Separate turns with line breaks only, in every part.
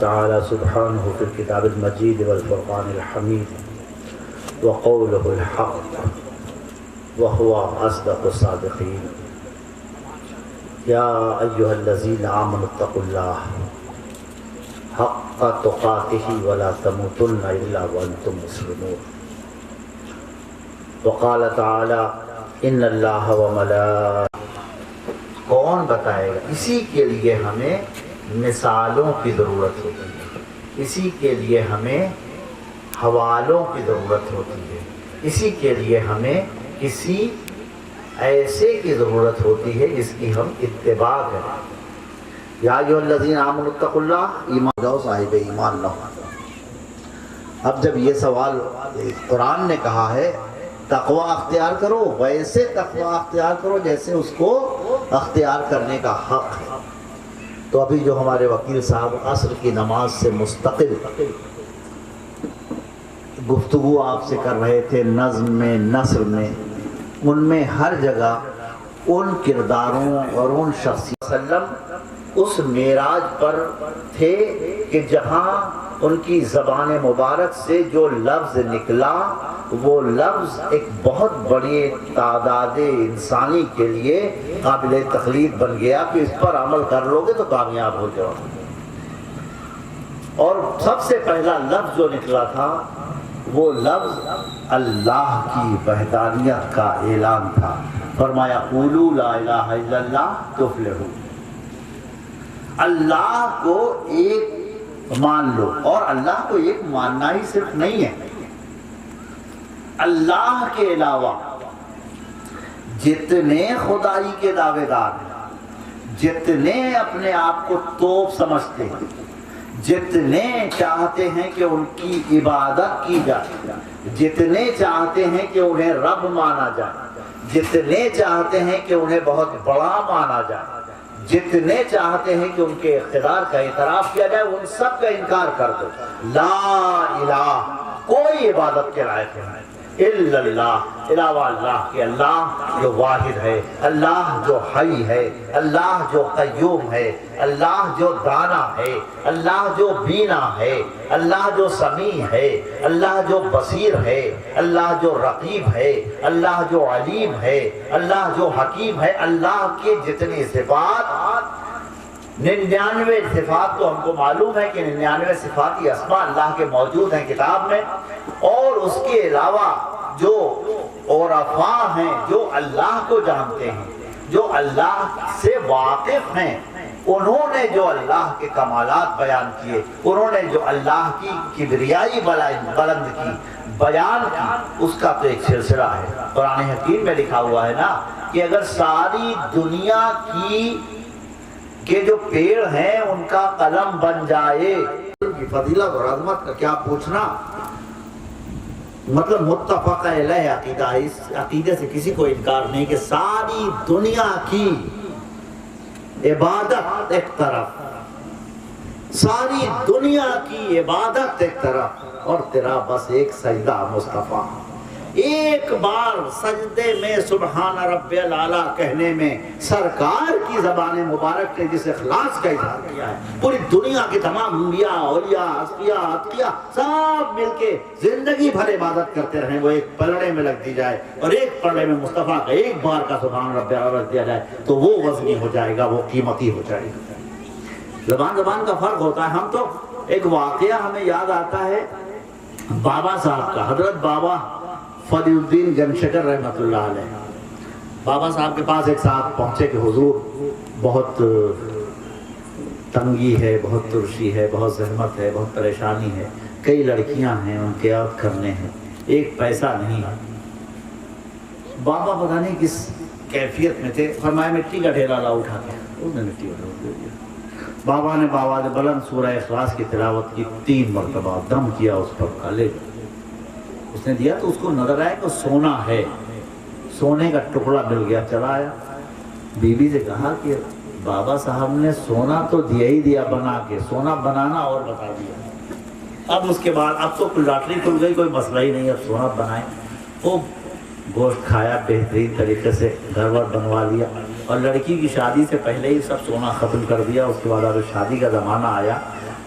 تعالى سبحانه في الكتاب المجيد والفرقان الحميد وقوله الحق وهو أصدق الصادقين يا أيها الذين آمنوا اتقوا الله حق تقاته ولا تموتن إلا وأنتم مسلمون وقال تعالى إن الله وملائكته کون بتائے گا؟ اسی کے لیے ہمیں مثالوں کی ضرورت ہوتی ہے، اسی کے لیے ہمیں حوالوں کی ضرورت ہوتی ہے، اسی کے لیے ہمیں کسی ایسے کی ضرورت ہوتی ہے جس کی ہم اتباع کریں۔ یا ایھا الذین آمنوا اتقوا اللہ، ایمان لاؤ صاحب ایمان نہ ہو۔ اب جب یہ سوال قرآن نے کہا ہے تقوی اختیار کرو، ویسے تقوی اختیار کرو جیسے اس کو اختیار کرنے کا حق ہے۔ تو ابھی جو ہمارے وکیل صاحب عصر کی نماز سے مستقل گفتگو آپ سے کر رہے تھے، نظم میں، نثر میں، ان میں ہر جگہ ان کرداروں اور ان شخصیت وسلم اس معراج پر تھے کہ جہاں ان کی زبان مبارک سے جو لفظ نکلا وہ لفظ ایک بہت بڑی تعداد انسانی کے لیے قابل تقلید بن گیا کہ اس پر عمل کر لو گے تو کامیاب ہو جاؤ۔ اور سب سے پہلا لفظ جو نکلا تھا وہ لفظ اللہ کی وحدانیت کا اعلان تھا۔ فرمایا قولوا لا الہ الا اللہ تفلحوا، اللہ کو ایک مان لو۔ اور اللہ کو ایک ماننا ہی صرف نہیں ہے، اللہ کے علاوہ جتنے خدائی کے دعوے دار ہیں، جتنے اپنے آپ کو توپ سمجھتے ہیں، جتنے چاہتے ہیں کہ ان کی عبادت کی جائے، جتنے چاہتے ہیں کہ انہیں رب مانا جائے، جتنے چاہتے ہیں کہ انہیں بہت بڑا مانا جائے، جتنے چاہتے ہیں کہ ان کے اقتدار کا اعتراف کیا جائے، ان سب کا انکار کر دو۔ لا الہ، کوئی عبادت کے لائق نہیں الا اللہ، علاوہ اللہ کے، اللہ جو واحد ہے، اللہ جو حی ہے، اللہ جو قیوم ہے، اللہ جو دانا ہے، اللہ جو بینا ہے، اللہ جو سمیع ہے، اللہ جو بصیر ہے، اللہ جو رقیب ہے، اللہ جو علیم ہے، اللہ جو حکیم ہے۔ اللہ کے جتنی صفات، 99 صفات تو ہم کو معلوم ہے کہ 99 صفاتی اسماء اللہ کے موجود ہیں کتاب میں، اور اس کے علاوہ جو عرفاء ہیں، جو اللہ کو جانتے ہیں، جو اللہ سے واقف ہیں، انہوں نے جو اللہ کے کمالات بیان کیے، انہوں نے جو اللہ کی کبریائی بلند کی بیان کی، اس کا تو ایک سلسلہ ہے۔ قرآن حکیم میں لکھا ہوا ہے نا کہ اگر ساری دنیا کی کہ جو پیڑ ہیں ان کا قلم بن جائے، فضیلت اور عظمت کا کیا پوچھنا، مطلب متفق علیہ عقیدہ، اس عقیدے سے کسی کو انکار نہیں کہ ساری دنیا کی عبادت ایک طرف، ساری دنیا کی عبادت ایک طرف، اور تیرا بس ایک سجدہ مصطفیٰ، ایک بار سجدے میں سبحان ربی الاعلیٰ کہنے میں سرکار کی زبان مبارک نے جس اخلاص کا اظہار کیا ہے، پوری دنیا کے تمام انبیاء، اولیاء، اصفیاء، اتقیاء سب مل کے زندگی بھر عبادت کرتے رہیں، وہ ایک پلڑے میں لگ دی جائے اور ایک پلڑے میں مصطفیٰ کا ایک بار کا سبحان ربی الاعلیٰ رکھ دیا جائے تو وہ وزنی ہو جائے گا، وہ قیمتی ہو جائے گا۔ زبان کا فرق ہوتا ہے۔ ہم تو ایک واقعہ ہمیں یاد آتا ہے بابا صاحب کا، حضرت بابا فضل الدین گنشکر رحمۃ اللہ علیہ۔ بابا صاحب کے پاس ایک ساتھ پہنچے کہ حضور بہت تنگی ہے، بہت ترشی ہے، بہت زحمت ہے، بہت پریشانی ہے، کئی لڑکیاں ہیں، ان کے عقد کرنے ہیں، ایک پیسہ نہیں ہے۔ بابا پتہ نہیں کس کیفیت میں تھے، فرمایا مٹی کا ڈھیرا لا اٹھا کے، انہوں نے مٹی اٹھا دیا۔ بابا نے بآواز بلند سورہ اخلاص کی تلاوت کی، 3 مرتبہ دم کیا اس پر، لے اس نے دیا تو اس کو نظر آیا کہ سونا ہے، سونے کا ٹکڑا مل گیا، چلا آیا، بی بی سے کہا کہ بابا صاحب نے سونا تو دیا ہی دیا بنا کے، سونا بنانا اور بتا دیا۔ اب اس کے بعد اب تو لاٹری کھل گئی، کوئی مسئلہ ہی نہیں، اب سونا بنائیں۔ وہ گوشت کھایا بہترین طریقے سے، گھر ور بنوا لیا، اور لڑکی کی شادی سے پہلے ہی سب سونا ختم کر دیا۔ اس کے بعد اب شادی کا زمانہ آیا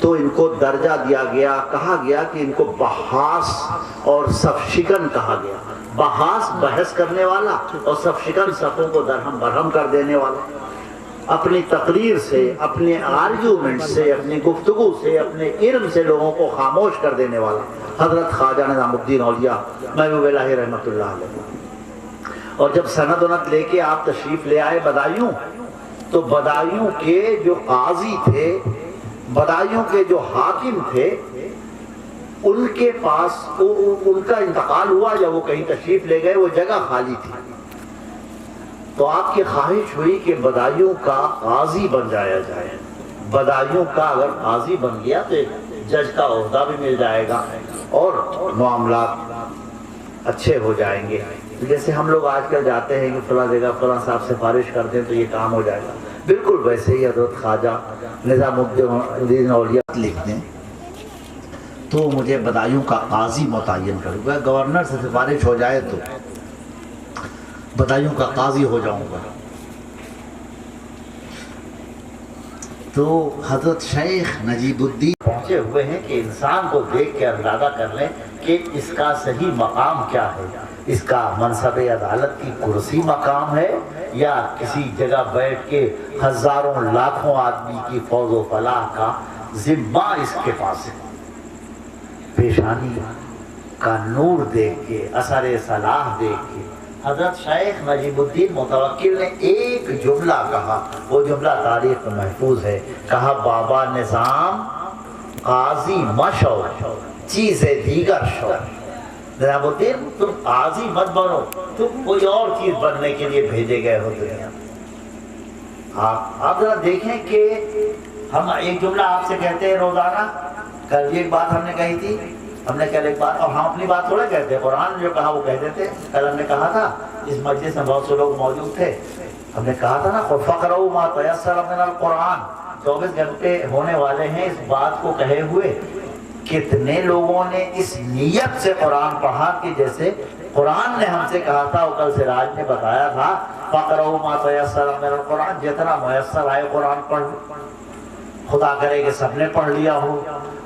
تو ان کو درجہ دیا گیا، کہا گیا کہ ان کو بحاث اور صف شکن کہا گیا۔ بحاث بحث کرنے والا اور صف شکن صفوں کو درہم برہم کر دینے والا، اپنی تقریر سے، اپنے آرگیومنٹ سے، اپنی گفتگو سے، اپنے علم سے لوگوں کو خاموش کر دینے والا حضرت خواجہ نظام الدین اولیاء محبوب الہی رحمۃ اللہ علیہ۔ اور جب سند ونت لے کے آپ تشریف لے آئے بدایوں، تو بدایوں کے جو قاضی تھے، بدایوں کے جو حاکم تھے، ان کے پاس ان کا انتقال ہوا یا وہ کہیں تشریف لے گئے، وہ جگہ خالی تھی، تو آپ کی خواہش ہوئی کہ بدایوں کا قاضی بن جایا جائے۔ بدایوں کا اگر قاضی بن گیا تو ایک جج کا عہدہ بھی مل جائے گا اور معاملات اچھے ہو جائیں گے۔ جیسے ہم لوگ آج کل جاتے ہیں کہ فلاں جگہ فلاں صاحب سفارش کرتے ہیں تو یہ کام ہو جائے گا، بالکل ویسے ہی حضرت خواجہ نظام الدین اولیاء لکھتے ہیں تو مجھے بدایوں کا قاضی متعین کروں گا، گورنر سے سفارش ہو جائے تو بدایوں کا قاضی ہو جاؤں گا۔ تو حضرت شیخ نجیب الدین پہنچے ہوئے ہیں کہ انسان کو دیکھ کے اندازہ کر لیں کہ اس کا صحیح مقام کیا ہے، اس کا منصب عدالت کی کرسی مقام ہے یا کسی جگہ بیٹھ کے ہزاروں لاکھوں آدمی کی فوز و فلاح کا ذمہ اس کے پاس ہے۔ پیشانی کا نور دیکھ کے، اثر صلاح دیکھ کے حضرت شیخ نجیب الدین متوکل نے ایک جملہ کہا، وہ جملہ تاریخ میں محفوظ ہے، کہا بابا نظام قاضی مشو چیز دیگر شو۔ نظام الدین تم قاضی مت بنو، تم کوئی اور چیز بننے کے لیے بھیجے گئے ہو دنیا۔ آپ ذرا دیکھیں کہ ہم ایک جملہ آپ سے کہتے ہیں روزانہ، کل ایک بات ہم نے کہی تھی، ہم نے کل ایک بات، اور ہم اپنی بات تھوڑا کہتے ہیں، قرآن نے جو کہا وہ کہتے تھے۔ کل ہم نے کہا تھا، اس مجلس میں بہت سے لوگ موجود تھے، ہم نے کہا تھا نا فَقْرَؤْا مَا تَيَسَّرَ مِنَ الْقُرْآنِ، 24 گھنٹے ہونے والے ہیں اس بات کو کہے ہوئے۔ کتنے لوگوں نے اس نیت سے قرآن پڑھا کہ جیسے قرآن نے ہم سے کہا تھا، اور کل سراج نے بتایا تھا فَقْرَؤْا مَا تَيَسَّرَ مِنَ الْقُرْآنِ، جتنا میسر آئے قرآن پڑھ لو۔ خدا کرے کہ سب نے پڑھ لیا ہو،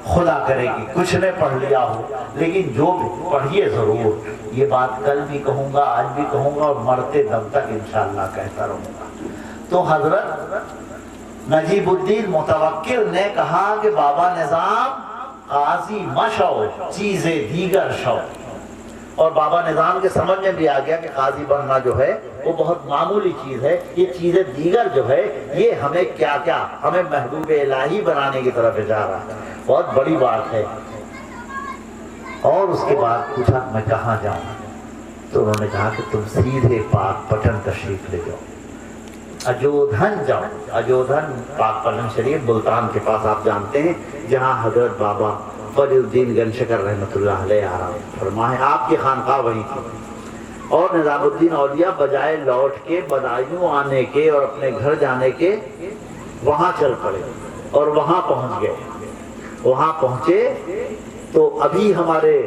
خدا کرے کہ کچھ نے پڑھ لیا ہو، لیکن جو بھی پڑھیے ضرور۔ یہ بات کل بھی کہوں گا، آج بھی کہوں گا، اور مرتے دم تک انشاءاللہ کہتا رہوں گا۔ تو حضرت نجیب الدین متوکل نے کہا کہ بابا نظام قاضی مشو چیزیں دیگر شو، اور بابا نظام کے سمجھ میں بھی آ گیا کہ قاضی بننا جو ہے وہ بہت معمولی چیز ہے، یہ چیزیں دیگر جو ہے یہ ہمیں کیا کیا، ہمیں محبوب الہی بنانے کی طرف جا رہا ہے، بہت بڑی بات ہے۔ اور اس کے بعد پوچھا میں کہاں جاؤں، تو انہوں نے کہا کہ تم سیدھے پاک پٹن تشریف لے جاؤ، اجودھن جاؤ۔ اجودھن پاک پٹن شریف ملتان کے پاس آپ جانتے ہیں، جہاں حضرت بابا ولی الدین گن شکر رحمۃ اللہ علیہ آرام فرمائے، آپ کی خانقاہ وہی تھی۔ اور نظام الدین اولیاء بجائے لوٹ کے بدایوں آنے کے اور اپنے گھر جانے کے وہاں چل پڑے اور وہاں پہنچ گئے۔ وہاں پہنچے تو ابھی ہمارے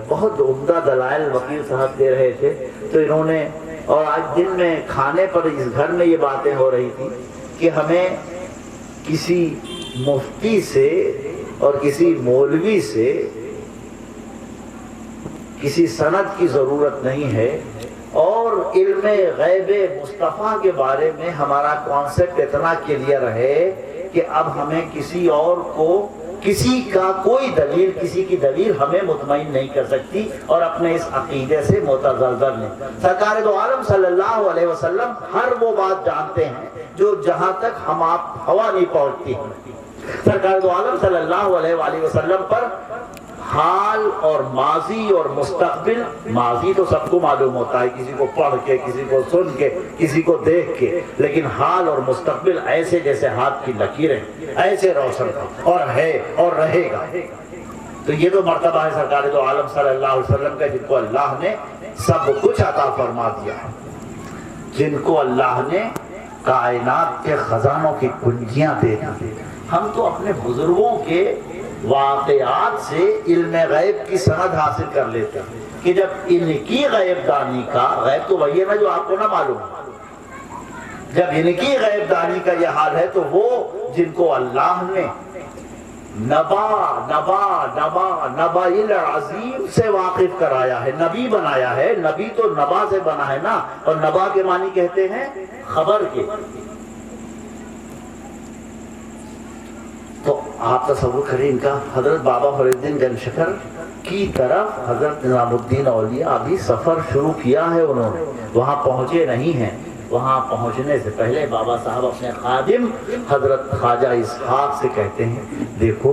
بہت عمدہ دلائل وکیل صاحب دے رہے تھے، تو انہوں نے، اور آج دن میں کھانے پر اس گھر میں یہ باتیں ہو رہی تھی کہ ہمیں کسی مفتی سے اور کسی مولوی سے کسی سند کی ضرورت نہیں ہے، اور علم غیب مصطفیٰ کے بارے میں ہمارا کانسیپٹ اتنا کلیئر ہے کہ اب ہمیں کسی اور کو، کسی کا کوئی دلیل، کسی کی دلیل ہمیں مطمئن نہیں کر سکتی، اور اپنے اس عقیدے سے متزلزل نہیں۔ سرکار دو عالم صلی اللہ علیہ وسلم ہر وہ بات جانتے ہیں جو جہاں تک ہم آپ ہوا نہیں پہنچتی ہیں۔ سرکار دو عالم صلی اللہ علیہ وآلہ وسلم پر حال اور ماضی اور مستقبل، ماضی تو سب کو معلوم ہوتا ہے، کسی کو پڑھ کے، کسی کو سن کے، کسی کو دیکھ کے، لیکن حال اور مستقبل ایسے جیسے ہاتھ کی لکیریں، ایسے روشن اور ہے اور رہے گا۔ تو یہ تو مرتبہ ہے سرکار دو عالم صلی اللہ علیہ وسلم کا، جن کو اللہ نے سب کچھ عطا فرما دیا ہے، جن کو اللہ نے کائنات کے خزانوں کی کنجیاں دے دی۔ ہم تو اپنے بزرگوں کے واقعات سے علم غیب کی سند حاصل کر لیتے ہیں کہ جب ان کی غیب دانی کا، غیب تو وہی ہے نا جو آپ کو نہ معلوم ہے، جب ان کی غیب دانی کا یہ حال ہے تو وہ جن کو اللہ نے نبائل عظیم سے واقف کرایا ہے، نبی بنایا ہے۔ نبی تو نبا سے بنا ہے نا، اور نبا کے معنی کہتے ہیں خبر کے۔ تو آپ تصور کریں ان کا حضرت بابا فرید الدین گنج شکر کی طرف حضرت نظام الدین اولیاء ابھی سفر شروع کیا ہے، انہوں نے وہاں پہنچے نہیں ہیں۔ وہاں پہنچنے سے پہلے بابا صاحب اپنے خادم حضرت خواجہ اسحاق سے کہتے ہیں دیکھو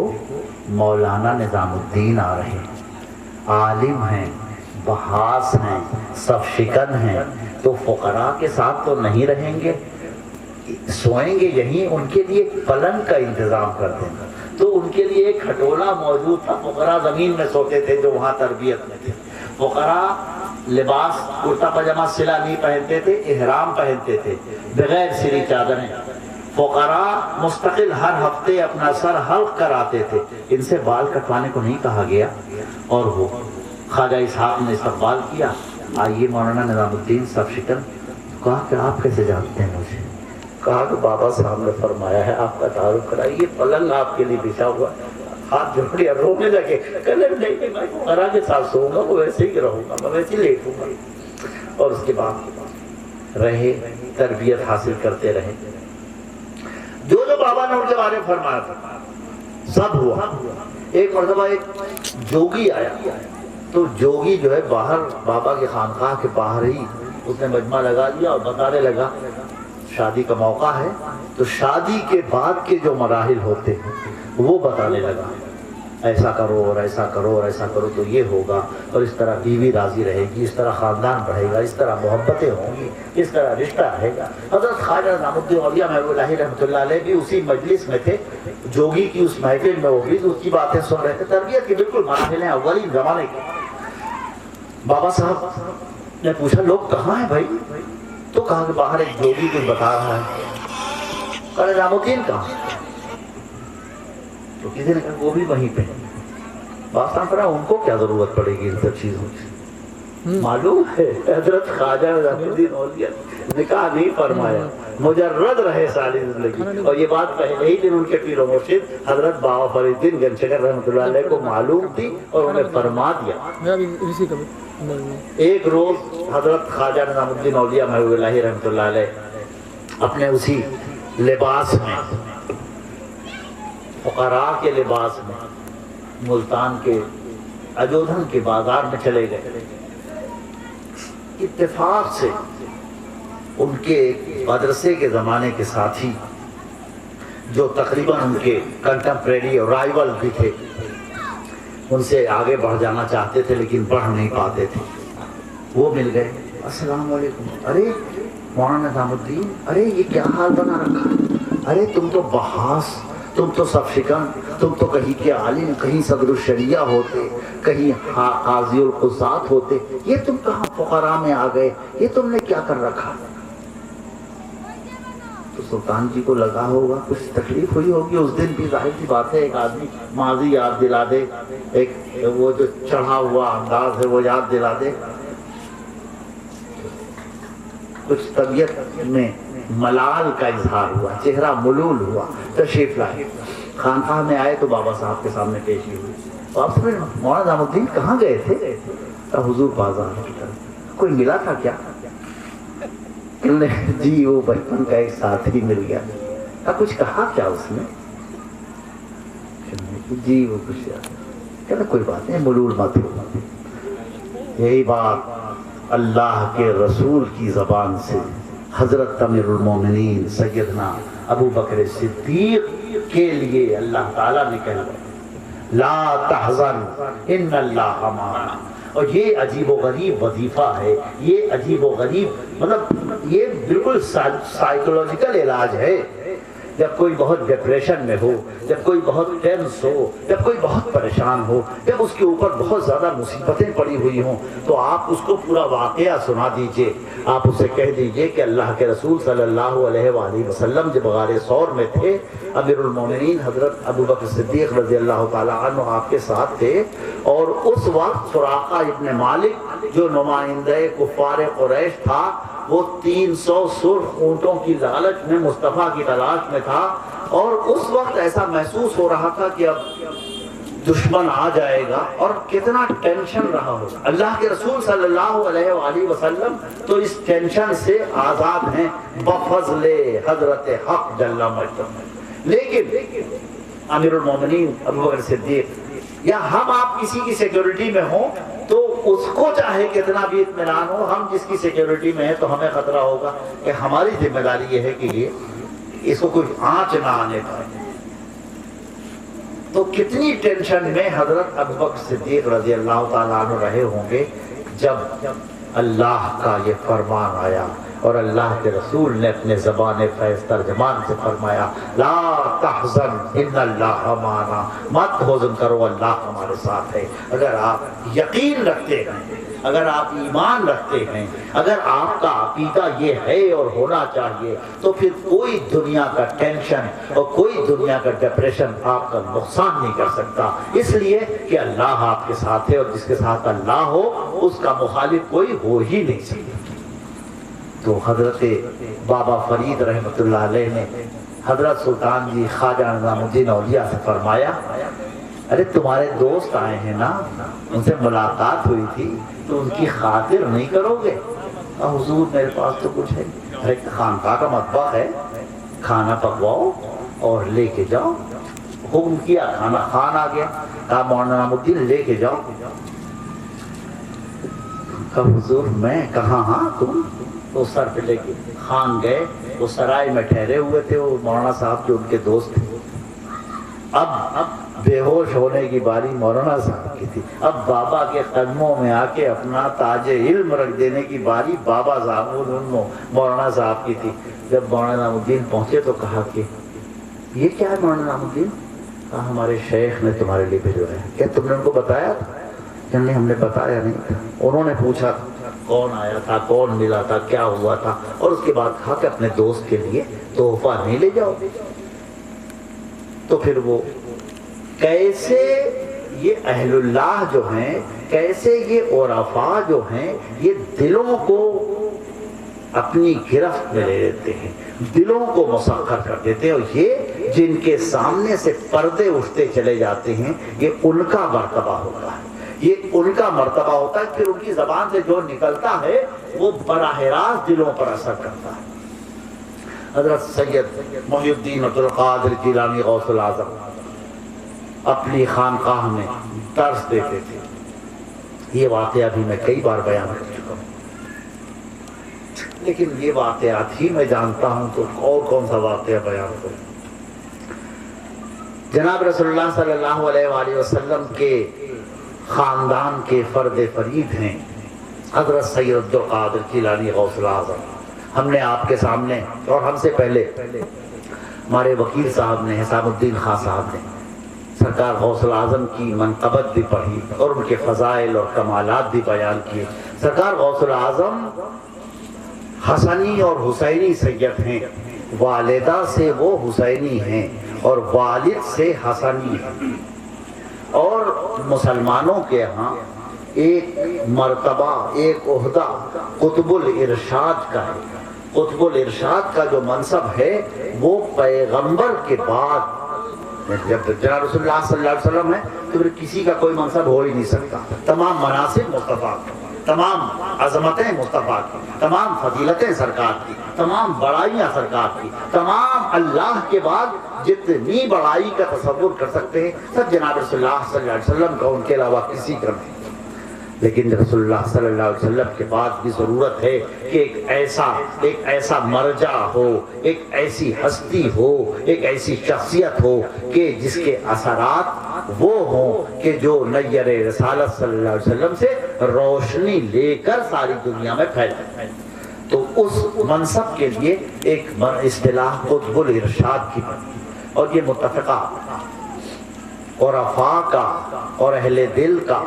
مولانا نظام الدین آ رہے ہیں، عالم ہیں، بحاث ہیں، صف شکن ہیں، تو فقراء کے ساتھ تو نہیں رہیں گے، سوئیں گے یہیں، ان کے لیے پلنگ کا انتظام کر دینا۔ تو ان کے لیے ایک کھٹولا موجود تھا، فقراء زمین میں سوتے تھے جو وہاں تربیت میں تھے۔ فقراء لباس کرتا پاجامہ سلا نہیں پہنتے تھے، احرام پہنتے تھے بغیر سری چادریں۔ فقراء مستقل ہر ہفتے اپنا سر حلق کراتے تھے، ان سے بال کٹوانے کو نہیں کہا گیا۔ اور وہ خواجہ اسحاق نے استقبال کیا، آئیے مولانا نظام الدین صف شکن۔ کہا کہ آپ کیسے جانتے ہیں مجھے؟ کہا کہ بابا صاحب نے فرمایا ہے آپ کا تعارف کرائیے، پلنگ آپ کے لیے بچھا ہوا، ہاتھ جوڑ لیا، رونے لگے، کہنے نہیں میں فقراء کے ساتھ سوؤں گا، وہ ویسے ہی رہوں گا، میں ویسے ہی لیٹوں گا۔ اور اس کے بعد رہے، تربیت حاصل کرتے رہے، جو بابا نے ان کے بارے میں فرمایا تھا سب ہوا۔ ایک مرتبہ ایک جوگی آیا، تو جوگی جو ہے باہر بابا کے خانقاہ کے باہر ہی اس نے مجمع لگا دیا اور بتانے لگا شادی کا موقع ہے تو شادی کے بعد کے جو مراحل ہوتے ہیں وہ بتانے لگا، ایسا کرو اور ایسا کرو اور ایسا کرو تو یہ ہوگا، اور اس طرح بیوی راضی رہے گی، اس طرح خاندان رہے گا، اس طرح محبتیں ہوں گی، اس طرح رشتہ رہے گا۔ حضرت خواجہ نظام الدین اولیاء محبوب اللہ رحمۃ اللہ علیہ بھی اسی مجلس میں تھے، جوگی کی اس محفل میں وہ بھی اس کی باتیں سن رہے تھے۔ تربیت کی بالکل مراحل ہیں اولین زمانے کی۔ بابا صاحب نے پوچھا لوگ کہاں ہیں بھائی؟ تو کہا کہ باہر ایک جوگی کچھ بتا رہا ہے۔ کہا نظام الدین کہاں؟ تو کسی نے کہا وہ بھی وہیں پہ۔ بات کرا ان کو کیا ضرورت پڑے گی ان سب چیزوں کی؟ معلوم ہے حضرت خواجہ نظام الدین اولیاء نکاح نہیں فرمایا، مجرد رہے ساری زندگی، اور یہ بات پہلے ہی دن ان کے پیر و مرشد حضرت بابا فرید الدین گنج شکر رحمۃ اللہ علیہ کو معلوم تھی اور انہیں فرما دیا۔ ایک روز حضرت خواجہ نظام الدین اولیاء محبوب اللہ رحمۃ اللہ علیہ اپنے اسی لباس میں، فقراء کے لباس میں، ملتان کے اجودھن کے بازار میں چلے گئے۔ اتفاق سے ان کے مدرسے کے زمانے کے ساتھی جو تقریباً ان کے کنٹمپریری اور رائیول بھی تھے، ان سے آگے بڑھ جانا چاہتے تھے لیکن بڑھ نہیں پاتے تھے، وہ مل گئے۔ السلام علیکم، ارے مولانا نظام الدین، ارے یہ کیا حال بنا رکھا، ارے تم تو بحاث، تم تو صف شکن، تم تو کہیں کے عالم، کہیں صدر الشریعہ ہوتے، کہیں قاضی القضات ہوتے، یہ تم کہاں فقراء میں آ گئے، یہ تم نے کیا کر رکھا؟ تو سلطان جی کو لگا ہوگا کچھ تکلیف ہوئی ہوگی اس دن بھی، ظاہر سی بات ہے ایک آدمی ماضی یاد دلا دے، ایک وہ جو چڑھا ہوا انداز ہے وہ یاد دلا دے، کچھ طبیعت میں ملال کا اظہار ہوا، چہرہ ملول ہوا، تشریف لائے، خانقاہ میں آئے تو بابا صاحب کے سامنے پیشی ہوئی۔ آپ سے مولانا نظام الدین کہاں گئے تھے؟ حضور بازار کی طرف، کوئی ملا تھا کیا؟ جی وہ بچپن کا ایک ساتھی مل گیا۔ کچھ کہا کیا اس نے؟ جی وہ کچھ کہنا کوئی بات نہیں، ملول مت ہو۔ یہی بات اللہ کے رسول کی زبان سے حضرت امیر المومنین سیدنا ابو بکر صدیق کے لیے اللہ تعالیٰ نے کہا لا تحزن ان اللہ معنا۔ اور یہ عجیب و غریب وظیفہ ہے، یہ عجیب و غریب مطلب یہ بالکل سائیکولوجیکل علاج ہے۔ جب کوئی بہت ڈپریشن میں ہو، جب کوئی بہت ٹینس ہو، جب کوئی بہت پریشان ہو، جب اس کے اوپر بہت زیادہ مصیبتیں پڑی ہوئی ہوں، تو آپ اس کو پورا واقعہ سنا دیجئے، آپ اسے کہہ دیجئے کہ اللہ کے رسول صلی اللہ علیہ وآلہ وسلم جب غار ثور میں تھے، امیر المومنین حضرت ابو بکر صدیق رضی اللہ تعالی عنہ آپ کے ساتھ تھے، اور اس وقت سراقہ ابن مالک جو نمائندہ کفار قریش تھا، وہ 300 سرخ اونٹوں کی لالچ میں مصطفیٰ کی تلاش میں تھا، اور اس وقت ایسا محسوس ہو رہا تھا کہ اب دشمن آ جائے گا، اور کتنا ٹینشن رہا ہوگا۔ اللہ کے رسول صلی اللہ علیہ وآلہ وسلم تو اس ٹینشن سے آزاد ہیں بفضل حضرت حق جل مجدہ۔ لیکن امیر المومنین ابو بکر صدیق یا ہم آپ کسی کی سیکیورٹی میں ہوں تو اس کو چاہے کتنا بھی اطمینان ہو، ہم جس کی سیکیورٹی میں ہیں تو ہمیں خطرہ ہوگا کہ ہماری ذمہ داری یہ ہے کہ اس کو کوئی آنچ نہ آنے پائے۔ تو کتنی ٹینشن میں حضرت ابو بکر صدیق رضی اللہ تعالیٰ عنہ رہے ہوں گے جب اللہ کا یہ فرمان آیا اور اللہ کے رسول نے اپنے زبان فیض ترجمان سے فرمایا لا تحزن ان اللہ معنا، مت حزن کرو اللہ ہمارے ساتھ ہے۔ اگر آپ یقین رکھتے ہیں، اگر آپ ایمان رکھتے ہیں، اگر آپ کا عقیدہ یہ ہے اور ہونا چاہیے تو پھر کوئی دنیا کا ٹینشن اور کوئی دنیا کا ڈپریشن آپ کا نقصان نہیں کر سکتا، اس لیے کہ اللہ آپ کے ساتھ ہے، اور جس کے ساتھ اللہ ہو اس کا مخالف کوئی ہو ہی نہیں سکتا۔ تو حضرت بابا فرید رحمۃ اللہ علیہ نے حضرت سلطان جی خواجہ نظام الدین اولیاء سے فرمایا ارے تمہارے دوست آئے ہیں نا، ان سے ملاقات ہوئی تھی تو ان کی خاطر نہیں کرو گے؟ حضور میرے پاس تو کچھ ہے، ارے خانقاہ کا مطبخ ہے، کھانا پکواؤ اور لے کے جاؤ۔ حکم کیا، کھانا خان آ گیا، کہا مولانا نظام الدین لے کے جاؤ۔ کہا حضور میں کہاں، ہاں تم؟ تو سر پہ لے کے خان گئے، وہ سرائے میں ٹھہرے ہوئے تھے، وہ مولانا صاحب جو ان کے دوست تھے۔ اب بے ہوش ہونے کی باری مولانا صاحب کی تھی، اب بابا کے قدموں میں آ کے اپنا تاج علم رکھ دینے کی باری بابا صاحب مولانا صاحب کی تھی۔ جب مولانا نظام الدین پہنچے تو کہا کہ یہ کیا ہے مولانا نظام الدین؟ کہا ہمارے شیخ نے تمہارے لیے بھیجوایا ہے۔ کیا تم نے ان کو بتایا تھا؟ کہ نہیں ہم نے بتایا نہیں تھا۔ انہوں نے پوچھا کون آیا تھا، کون ملا تھا، کیا ہوا تھا، اور اس کے بعد کہا کہ اپنے دوست کے لیے تحفہ نہیں لے جاؤ۔ تو پھر وہ کیسے یہ اہل اللہ جو ہیں، کیسے یہ عرفاء جو ہیں، یہ دلوں کو اپنی گرفت میں لے لیتے ہیں، دلوں کو مسخر کر دیتے ہیں، اور یہ جن کے سامنے سے پردے اٹھتے چلے جاتے ہیں یہ ان کا مرتبہ ہوتا ہے، یہ ان کا مرتبہ ہوتا ہے۔ پھر ان کی زبان سے جو نکلتا ہے وہ براہ راست دلوں پر اثر کرتا ہے۔ حضرت سید محی الدین عبد القادر جیلانی غوث العظم اپنی خانقاہ میں درس دیتے تھے، یہ واقعہ بھی میں کئی بار بیان کر چکا ہوں، لیکن یہ واقعات ہی میں جانتا ہوں تو اور کون سا واقعہ بیان کروں۔ جناب رسول اللہ صلی اللہ علیہ وآلہ وسلم کے خاندان کے فرد فرید ہیں حضرت سید عبد القادر جیلانی غوث العظم۔ ہم نے آپ کے سامنے اور ہم سے پہلے ہمارے وکیل صاحب نے، حسام الدین خان صاحب نے سرکار غوث العظم کی منقبت بھی پڑھی اور ان کے فضائل اور کمالات بھی بیان کیے۔ سرکار غوث العظم حسنی اور حسینی سید ہیں، والدہ سے وہ حسینی ہیں اور والد سے حسنی ہیں، اور مسلمانوں کے ہاں ایک مرتبہ، ایک عہدہ قطب الارشاد کا ہے۔ قطب الارشاد کا جو منصب ہے وہ پیغمبر کے بعد، جب جناب رسول اللہ صلی اللہ علیہ وسلم ہے تو پھر کسی کا کوئی منصب ہو ہی نہیں سکتا۔ تمام مناصب مصطفیٰ کی، تمام عظمتیں مصطفیٰ کی، تمام فضیلتیں سرکار کی، تمام بڑائیاں سرکار کی، تمام اللہ کے بعد جتنی بڑائی کا تصور کر سکتے ہیں سب جناب رسول اللہ صلی اللہ علیہ وسلم کا، ان کے علاوہ کسی کا نہیں۔ لیکن رسول اللہ صلی اللہ علیہ وسلم کے بعد بھی ضرورت ہے کہ ایک ایسا مرجع ہو، ایک ایسی ہستی ہو، ایک ایسی شخصیت ہو کہ جس کے اثرات وہ ہوں کہ جو نیر رسالت صلی اللہ علیہ وسلم سے روشنی لے کر ساری دنیا میں پھیلے۔ تو اس منصب کے لیے ایک اصطلاح قطب الارشاد کی بنی، اور یہ متفقہ عرفاء کا اور اہل دل کا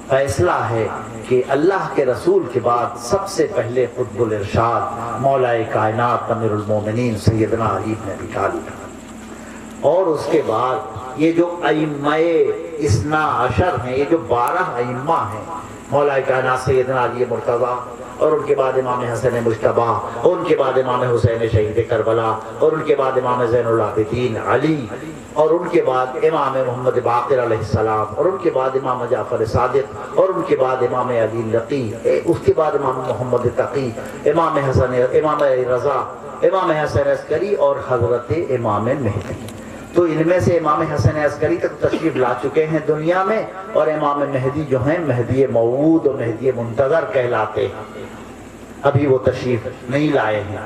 فیصلہ ہے کہ اللہ کے رسول کے بعد سب سے پہلے قطب الارشاد مولا کائنات امیر المومنین سیدنا علی بن ابی طالب، اور اس کے بعد یہ جو ائمہ اثنا عشر ہیں، یہ جو 12 ائمہ ہیں، مولا کائنات سیدنا علی مرتضیٰ، اور ان کے بعد امام حسن مجتبیٰ، اور ان کے بعد امام حسین شہید کربلا، اور ان کے بعد امام زین العابدین علی، اور ان کے بعد امام محمد باقر علیہ السلام، اور ان کے بعد امام جعفر صادق، اور ان کے بعد امام علی لقی، اس کے بعد امام محمد تقی، امام حسن، امام رضا، امام حسن عسکری، اور حضرت امام مہدی۔ تو ان میں سے امام حسن عسکری تک تشریف لا چکے ہیں دنیا میں، اور امام مہدی جو ہیں مہدی موعود اور مہدی منتظر کہلاتے ہیں، ابھی وہ تشریف نہیں لائے ہیں،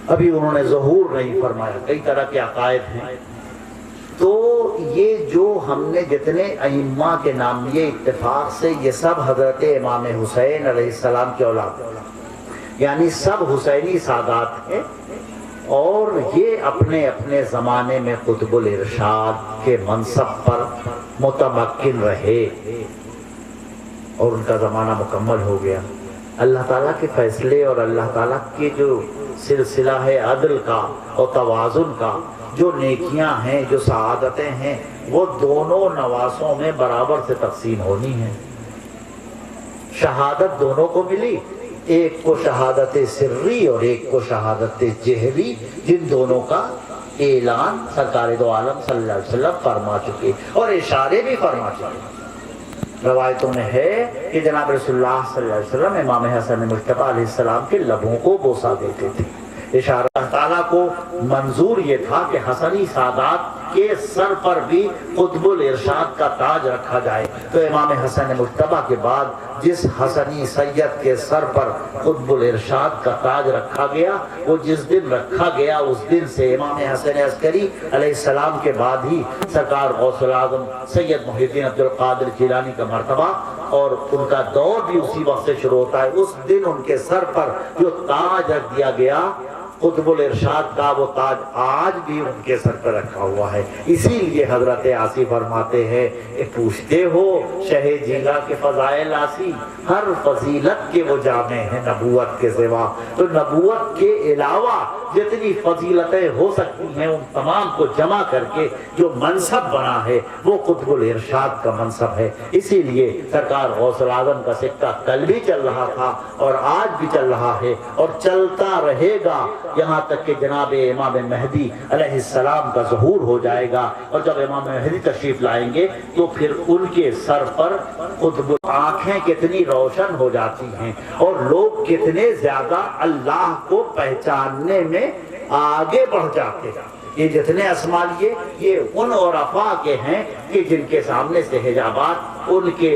ابھی انہوں نے ظہور نہیں فرمایا، کئی طرح کے عقائد ہیں۔ تو یہ جو ہم نے جتنے ائمہ کے نام لیے اتفاق سے، یہ سب حضرت امام حسین علیہ السلام کے اولاد، یعنی سب حسینی سادات ہیں، اور یہ اپنے اپنے زمانے میں قطب الارشاد کے منصب پر متمکن رہے، اور ان کا زمانہ مکمل ہو گیا۔ اللہ تعالیٰ کے فیصلے اور اللہ تعالیٰ کے جو سلسلہ ہے عدل کا اور توازن کا، جو نیکیاں ہیں، جو سعادتیں ہیں، وہ دونوں نواسوں میں برابر سے تقسیم ہونی ہیں۔ شہادت دونوں کو ملی، ایک کو شہادت سری اور ایک کو شہادت جہری، جن دونوں کا اعلان سرکار دو عالم صلی اللہ علیہ وسلم فرما چکے، اور اشارے بھی فرما چکے۔ روایتوں میں ہے کہ جناب رسول اللہ صلی اللہ علیہ وسلم امام حسن مجتبیٰ علیہ السلام کے لبوں کو بوسہ دیتے تھے۔ اشارہ اللہ تعالیٰ کو منظور یہ تھا کہ حسنی سادات کے سر پر بھی قطب الارشاد کا تاج رکھا جائے، تو امام حسن مجتبیٰ کے بعد جس حسنی سید کے سر پر قطب الارشاد کا تاج رکھا گیا، وہ جس دن رکھا گیا اس دن سے امام حسن عسکری علیہ السلام کے بعد ہی سرکار غوث الاعظم سید محی الدین عبد القادر جیلانی کا مرتبہ اور ان کا دور بھی اسی وقت سے شروع ہوتا ہے۔ اس دن ان کے سر پر جو تاج رکھ دیا گیا قطب الارشاد کا، وہ تاج آج بھی ان کے سر پر رکھا ہوا ہے۔ اسی لیے حضرت عاصی فرماتے ہیں کہ پوچھتے ہو شہ جیلا کے فضائل عاصی، ہر فضیلت کے وہ جامع ہیں نبوت کے سوا، تو نبوت کے علاوہ جتنی فضیلتیں ہو سکتی ہیں ان تمام کو جمع کر کے جو منصب بنا ہے وہ قطب الارشاد کا منصب ہے۔ اسی لیے سرکار غوث الاعظم کا سکہ کل بھی چل رہا تھا اور آج بھی چل رہا ہے اور چلتا رہے گا، یہاں تک کہ جناب امام مہدی علیہ السلام کا ظہور ہو جائے گا، اور جب امام مہدی تشریف لائیں گے تو پھر ان کے سر پر قطب آنکھیں کتنی روشن ہو جاتی ہیں، اور لوگ کتنے زیادہ اللہ کو پہچاننے میں آگے بڑھ جاتے ہیں۔ یہ جتنے اسماء لیے یہ ان عرفاء کے ہیں کہ جن کے سامنے سے حجابات ان کے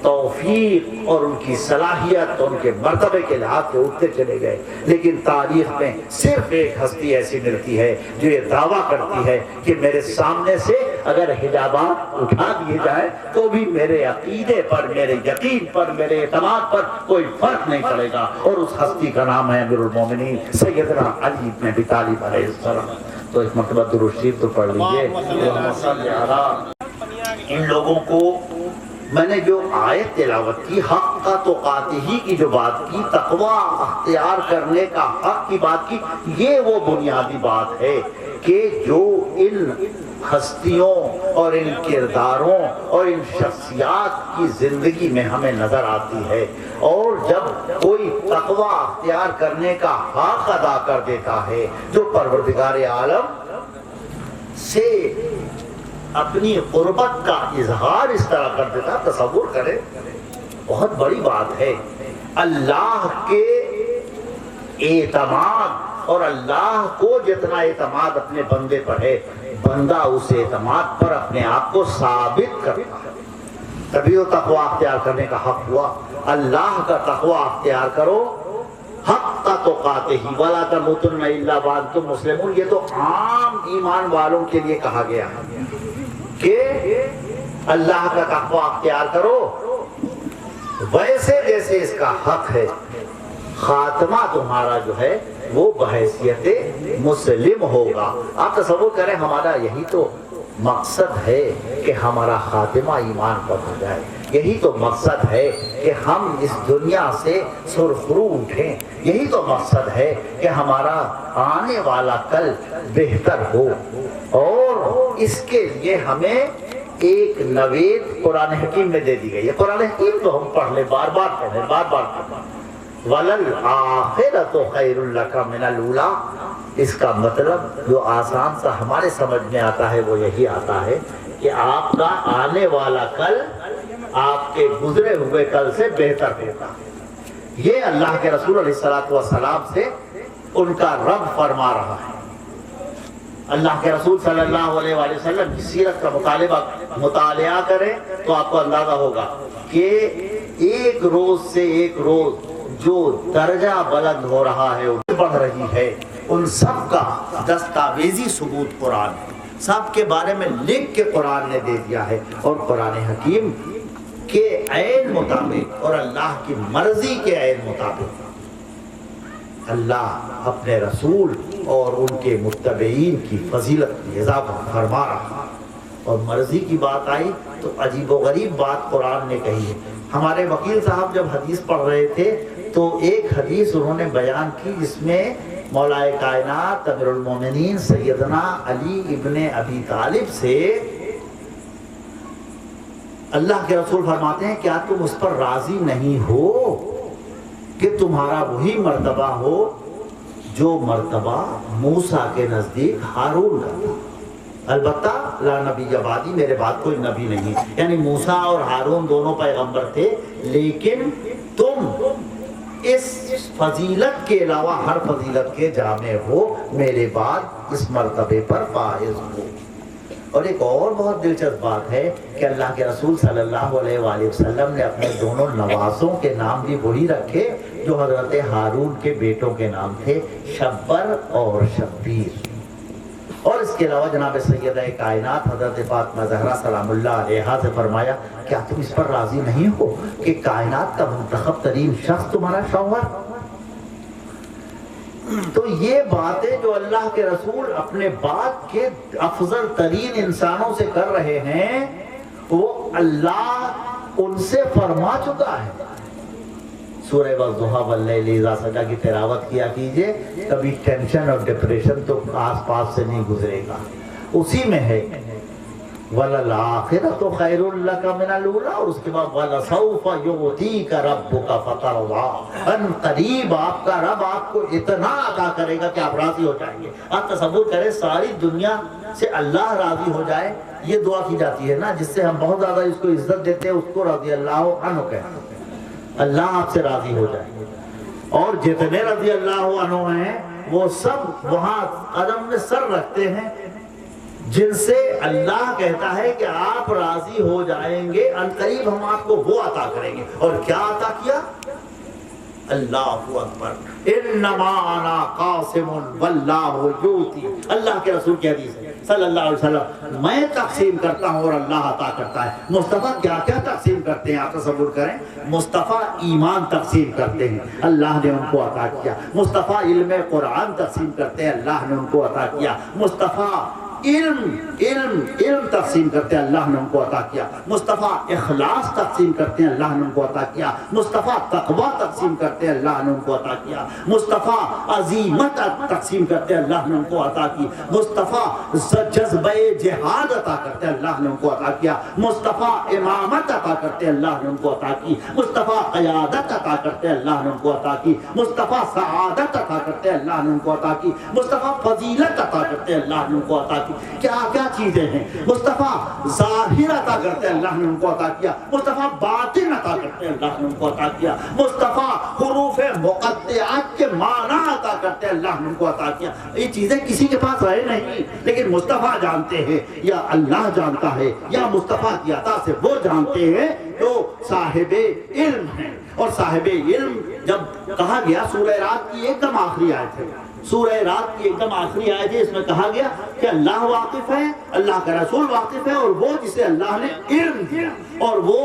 توفیق اور ان کی صلاحیت اور ان کے مرتبے کے لحاظ سے اٹھتے چلے گئے، لیکن تاریخ میں صرف ایک ہستی ایسی ملتی ہے جو یہ دعویٰ کرتی ہے کہ میرے سامنے سے اگر حجابات اٹھا دیے جائیں تو بھی میرے عقیدے پر، میرے یقین پر، میرے اعتماد پر کوئی فرق نہیں پڑے گا، اور اس ہستی کا نام ہے امیر المومنین سیدنا علی بن ابی طالب علیہ السلام۔ تو ایک مرتبہ درود شریف تو پڑھ لیجیے۔ ان لوگوں کو میں نے جو آیت تلاوت کی، حق کا تقاتہ کی جو بات کی، تقوی اختیار کرنے کا حق کی بات کی، یہ وہ بنیادی بات ہے کہ جو ان ہستیوں اور ان کرداروں اور ان شخصیات کی زندگی میں ہمیں نظر آتی ہے۔ اور جب کوئی تقوی اختیار کرنے کا حق ادا کر دیتا ہے، جو پروردگار عالم سے اپنی قربت کا اظہار اس طرح کر دیتا، تصور کرے، بہت بڑی بات ہے۔ اللہ کے اعتماد اور اللہ کو جتنا اعتماد اپنے بندے پر ہے، بندہ اس اعتماد پر اپنے آپ کو ثابت کرتا ہے، تبھی وہ تقوی اختیار کرنے کا حق ہوا۔ اللہ کا تقوی اختیار کرو، حق تقاتہ ولا تموتن الا وانتم مسلمون، یہ تو عام ایمان والوں کے لیے کہا گیا ہے کہ اللہ کا تقوی اختیار کرو، ویسے جیسے اس کا حق ہے۔ خاتمہ تمہارا جو ہے وہ بحیثیت مسلم ہوگا۔ آپ تصور کریں، ہمارا یہی تو مقصد ہے کہ ہمارا خاتمہ ایمان پر ہو جائے، یہی تو مقصد ہے کہ ہم اس دنیا سے سرخرو اٹھیں، یہی تو مقصد ہے کہ ہمارا آنے والا کل بہتر ہو، اور اس کے لیے ہمیں ایک نوید قرآن حکیم میں دے دی گئی ہے۔ قرآن حکیم تو ہم پڑھ لیں، بار بار پڑھیں، بار بار پڑھیں۔ وَلَلْآخِرَةُ خَيْرٌ لَكَ مِنَ الْأُولَىٰ، اس کا مطلب جو آسان سا ہمارے سمجھ میں آتا ہے وہ یہی آتا ہے کہ آپ کا آنے والا کل آپ کے گزرے ہوئے کل سے بہتر ہوگا۔ یہ اللہ کے رسول علیہ السلام سے ان کا رب فرما رہا ہے۔ اللہ کے رسول صلی اللہ علیہ وآلہ وسلم کی سیرت کا مطالعہ کریں تو آپ کو اندازہ ہوگا کہ ایک روز سے ایک روز جو درجہ بلند ہو رہا ہے، بڑھ رہی ہے، ان سب کا دستاویزی ثبوت قرآن ہے۔ سب کے بارے میں لکھ کے قرآن نے دے دیا ہے، اور قرآن حکیم کے عین مطابق اور اللہ کی مرضی کے عین مطابق اللہ اپنے رسول اور ان کے متبعین کی فضیلت میں اضافہ فرما رہا۔ اور مرضی کی بات آئی تو عجیب و غریب بات قرآن نے کہی ہے۔ ہمارے وکیل صاحب جب حدیث پڑھ رہے تھے تو ایک حدیث انہوں نے بیان کی جس میں مولا کائنات امیر المومنین سیدنا علی ابن ابی طالب سے اللہ کے رسول فرماتے ہیں کیا تم اس پر راضی نہیں ہو کہ تمہارا وہی مرتبہ ہو جو مرتبہ موسیٰ کے نزدیک ہارون کا تھا؟ البتہ لا نبی بعدی، میرے بعد کوئی نبی نہیں، یعنی موسیٰ اور ہارون دونوں پیغمبر تھے، لیکن تم اس فضیلت کے علاوہ ہر فضیلت کے جامع ہو، میرے بعد اس مرتبے پر فائز ہو۔ اور ایک اور بہت دلچسپ بات ہے کہ اللہ کے رسول صلی اللہ علیہ وآلہ وسلم نے اپنے دونوں نواسوں کے نام بھی وہی رکھے جو حضرت ہارون کے بیٹوں کے نام تھے، شبر اور شبیر۔ اور اس کے علاوہ جناب سیدہ کائنات حضرت فاطمہ زہرا سلام اللہ علیہا سے فرمایا کیا تم اس پر راضی نہیں ہو کہ کائنات کا منتخب ترین شخص تمہارا شوہر؟ تو یہ باتیں جو اللہ کے رسول اپنے بعد کے افضل ترین انسانوں سے کر رہے ہیں وہ اللہ ان سے فرما چکا ہے۔ سورہ والضحیٰ واللیل اذا سجا کی تلاوت کیا کیجئے، کبھی ٹینشن اور ڈپریشن تو آس پاس سے نہیں گزرے گا۔ اسی میں ہے وَلَلْآخِرَةُ خَيْرٌ لَكَ مِنَ الْأُولَىٰ، اور اس کے بعد وَلَسَوْفَ يُعْطِيكَ رَبُّكَ فَتَرْضَىٰ، ان قریب آپ کا رب آپ کو اتنا عطا کرے گا کہ آپ راضی ہو جائیں گے۔ آپ تصور کریں ساری دنیا سے اللہ راضی ہو جائے، یہ دعا کی جاتی ہے نا، جس سے ہم بہت زیادہ اس کو عزت دیتے ہیں، اس کو رضی اللہ عنہ کہتے ہیں۔ اللہ آپ سے راضی ہو جائے، اور جتنے رضی اللہ عنہ ہیں وہ سب وہاں قدم میں سر رکھتے ہیں جن سے اللہ کہتا ہے کہ آپ راضی ہو جائیں گے، ان قریب ہم آپ کو وہ عطا کریں گے۔ اور کیا عطا کیا؟ اللہ اکبر، انما انا قاسم واللہ یؤتی، اللہ کے رسول کی حدیث ہے صلی اللہ علیہ وسلم، میں تقسیم کرتا ہوں اور اللہ عطا کرتا ہے۔ مصطفیٰ کیا کیا تقسیم کرتے ہیں آپ تصور کریں، مصطفیٰ ایمان تقسیم کرتے ہیں، اللہ نے ان کو عطا کیا۔ مصطفیٰ علم قرآن تقسیم کرتے ہیں، اللہ نے ان کو عطا کیا۔ مصطفیٰ علم تقسیم کرتے ہیں، اللہ نے ان کو عطا کیا۔ مصطفیٰ اخلاص تقسیم کرتے ہیں، اللہ نے ان کو عطا کیا۔ مصطفیٰ تقوی تقسیم کرتے ہیں، اللہ نے ان کو عطا کیا۔ مصطفیٰ عزیمت تقسیم کرتے ہیں، اللہ نے ان کو عطا کی۔ مصطفیٰ جذبہ جہاد عطا کرتے ہیں، اللہ نے ان کو عطا کیا۔ مصطفیٰ امامت عطا کرتے ہیں، اللہ نے ان کو عطا کی۔ مصطفیٰ قیادت عطا کرتے ہیں، اللہ نے ان کو عطا کی۔ مصطفیٰ سعادت عطا کرتے ہیں، اللہ نے ان کو عطا کی۔ مصطفیٰ فضیلت عطا کرتے ہیں، اللہ نے ان کو عطا کی۔ کیا کیا چیزیں ہیں؟ مصطفیٰ ظاہر عطا کرتے ہیں، اللہ نے ان کو عطا کیا۔ مصطفیٰ باطن عطا کرتے ہیں، اللہ نے ان کو عطا کیا۔ مصطفیٰ حروف مقطعات کے معنی عطا کرتے ہیں، اللہ نے ان کو عطا کیا۔ یہ چیزیں کسی کے پاس رہے نہیں، لیکن مصطفیٰ جانتے ہیں یا اللہ جانتا ہے یا مصطفیٰ کی عطا سے وہ جانتے ہیں تو صاحب علم ہیں۔ اور صاحب علم جب کہا گیا، سورہ رات کی ایک دم آخری آیت ہے، سورہ رات کی ایک دم آخری آیت ہے، اس میں کہا گیا کہ اللہ واقف ہے، اللہ کا رسول واقف ہے، اور وہ جسے اللہ نے علم دیا۔ اور وہ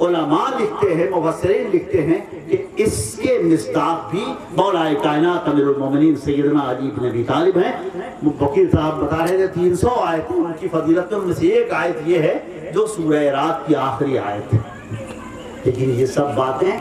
علماء لکھتے ہیں، مفسرین لکھتے ہیں کہ اس کے مصداق بھی مولا کائنات امیر المومنین سیدنا علی بن ابی طالب ہیں۔ وکیل صاحب بتا رہے تھے 300 آیتیں ان کی فضیلت میں، ان میں سے ایک آیت یہ ہے جو سورہ رات کی آخری آیت ہے۔ لیکن یہ سب باتیں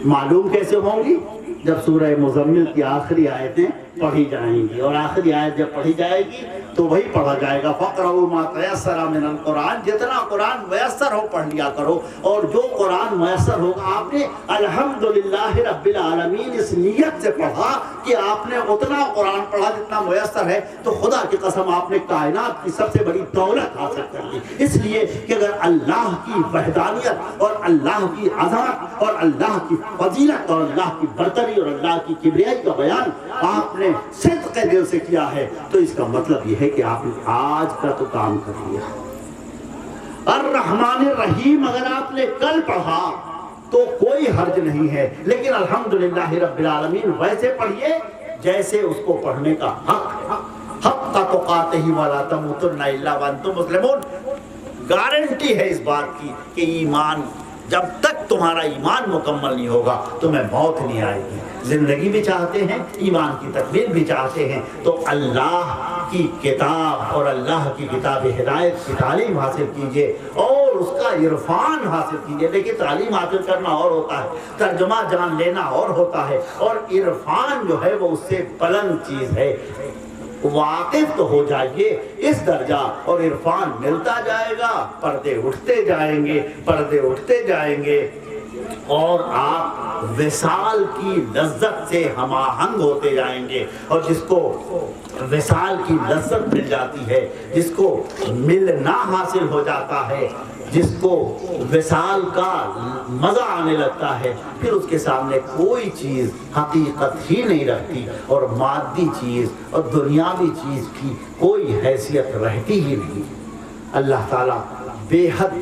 معلوم کیسے ہوں گی؟ جب سورہ مزمل کی آخری آیتیں پڑھی جائیں گی، اور آخری آیت جب پڑھی جائے گی تو وہی پڑھا جائے گا. فَقْرَؤُوا مَا تَيَسَّرَ مِنَ الْقُرْآنِ, جتنا قرآن میسر ہو پڑھ لیا کرو. اور جو قرآن میسر ہوگا, آپ نے الحمدللہ رب العالمین اس نیت سے پڑھا کہ آپ نے اتنا قرآن پڑھا جتنا میسر ہے, تو خدا کی قسم آپ نے کائنات کی سب سے بڑی دولت حاصل کر لی. اس لیے کہ اگر اللہ کی وحدانیت اور اللہ کی عظمت اور اللہ کی فضیلت اور اللہ کی برتری اور اللہ کی کبریائی کا بیان آپ نے صدق کے دل سے کیا ہے, تو اس کا مطلب یہ ہے کہ آپ نے آج کا تو کام کر لیا. الرحمن الرحیم اگر آپ نے کل پڑھا تو کوئی حرج نہیں ہے, لیکن الحمدللہ رب العالمین ویسے پڑھیے جیسے اس کو پڑھنے کا حق تقاتہ ولا تموتن الا وانتم مسلمون. گارنٹی ہے اس بات کی کہ ایمان, جب تک تمہارا ایمان مکمل نہیں ہوگا تمہیں موت نہیں آئے گی. زندگی بھی چاہتے ہیں, ایمان کی تکمیل بھی چاہتے ہیں, تو اللہ کی کتاب اور اللہ کی کتاب ہدایت کی تعلیم حاصل کیجئے اور اس کا عرفان حاصل کیجئے. دیکھیے تعلیم حاصل کرنا اور ہوتا ہے, ترجمہ جان لینا اور ہوتا ہے, اور عرفان جو ہے وہ اس سے بلند چیز ہے. واقف تو ہو جائیے اس درجہ, اور عرفان ملتا جائے گا, پردے اٹھتے جائیں گے, پردے اٹھتے جائیں گے, اور آپ وصال کی لذت سے ہم آہنگ ہوتے جائیں گے. اور جس کو وصال کی لذت مل جاتی ہے, جس کو ملنا حاصل ہو جاتا ہے, جس کو وصال کا مزہ آنے لگتا ہے, پھر اس کے سامنے کوئی چیز حقیقت ہی نہیں رہتی, اور مادی چیز اور دنیاوی چیز کی کوئی حیثیت رہتی ہی نہیں. اللہ تعالیٰ بے حد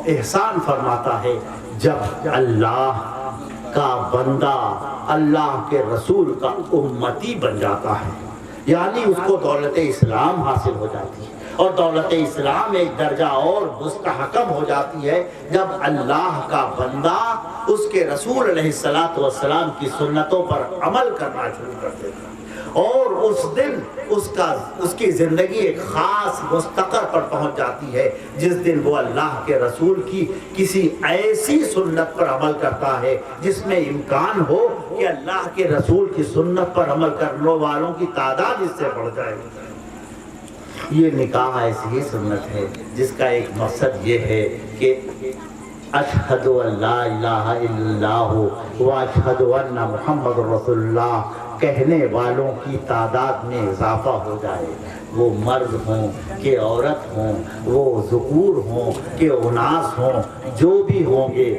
احسان فرماتا ہے جب اللہ کا بندہ اللہ کے رسول کا امتی بن جاتا ہے, یعنی اس کو دولت اسلام حاصل ہو جاتی ہے. اور دولت اسلام ایک درجہ اور مستحکم ہو جاتی ہے جب اللہ کا بندہ اس کے رسول علیہ السلام کی سنتوں پر عمل کرنا شروع کر دیتا ہے, اور اس دن اس کی زندگی ایک خاص مستقر پر پہنچ جاتی ہے جس دن وہ اللہ کے رسول کی کسی ایسی سنت پر عمل کرتا ہے جس میں امکان ہو کہ اللہ کے رسول کی سنت پر عمل کرنے والوں کی تعداد اس سے بڑھ جائے. یہ نکاح ایسی ہی سنت ہے جس کا ایک مقصد یہ ہے کہ اشہد ان لا الہ الا اللہ و اشہد ان محمد رسول اللہ کہنے والوں کی تعداد میں اضافہ ہو جائے. وہ مرد ہوں کہ عورت ہوں, وہ ذکور ہوں کہ اناث ہوں, جو بھی ہوں گے,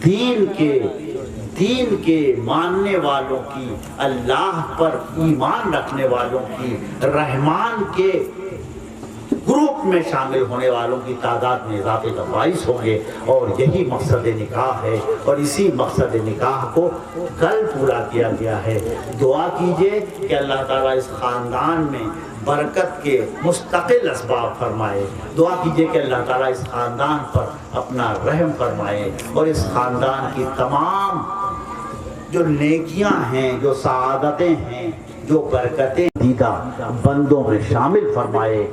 دین کے ماننے والوں کی, اللہ پر ایمان رکھنے والوں کی, رحمان کے گروپ میں شامل ہونے والوں کی تعداد میں اضافے کا باعث ہوں گے. اور یہی مقصد نکاح ہے, اور اسی مقصد نکاح کو کل پورا کیا گیا ہے. دعا کیجئے کہ اللہ تعالیٰ اس خاندان میں برکت کے مستقل اسباب فرمائے. دعا کیجئے کہ اللہ تعالیٰ اس خاندان پر اپنا رحم فرمائے, اور اس خاندان کی تمام جو نیکیاں ہیں, جو سعادتیں ہیں, جو برکتیں دیدہ بندوں میں شامل فرمائے.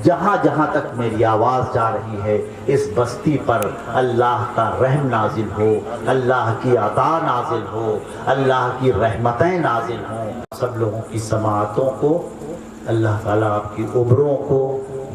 جہاں جہاں تک میری آواز جا رہی ہے اس بستی پر اللہ کا رحم نازل ہو, اللہ کی عطا نازل ہو, اللہ کی رحمتیں نازل ہوں. سب لوگوں کی سماعتوں کو اللہ تعالیٰ آپ کی عمروں کو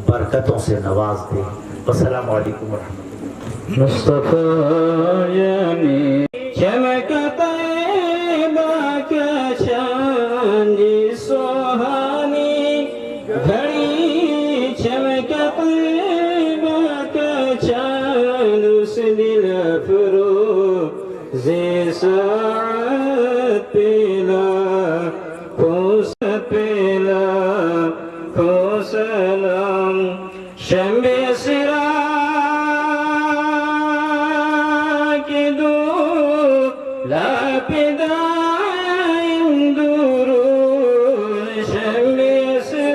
برکتوں سے نواز دے. السلام علیکم ورحمۃ اللہ.
مصطفیٰ یعنی چمک طیبہ کا شان جی سوہانی گھڑی, چمک طیبہ کا شان اس دل افروز ساعت پیلا کو سلام. شمع سرا کے دو لاپدار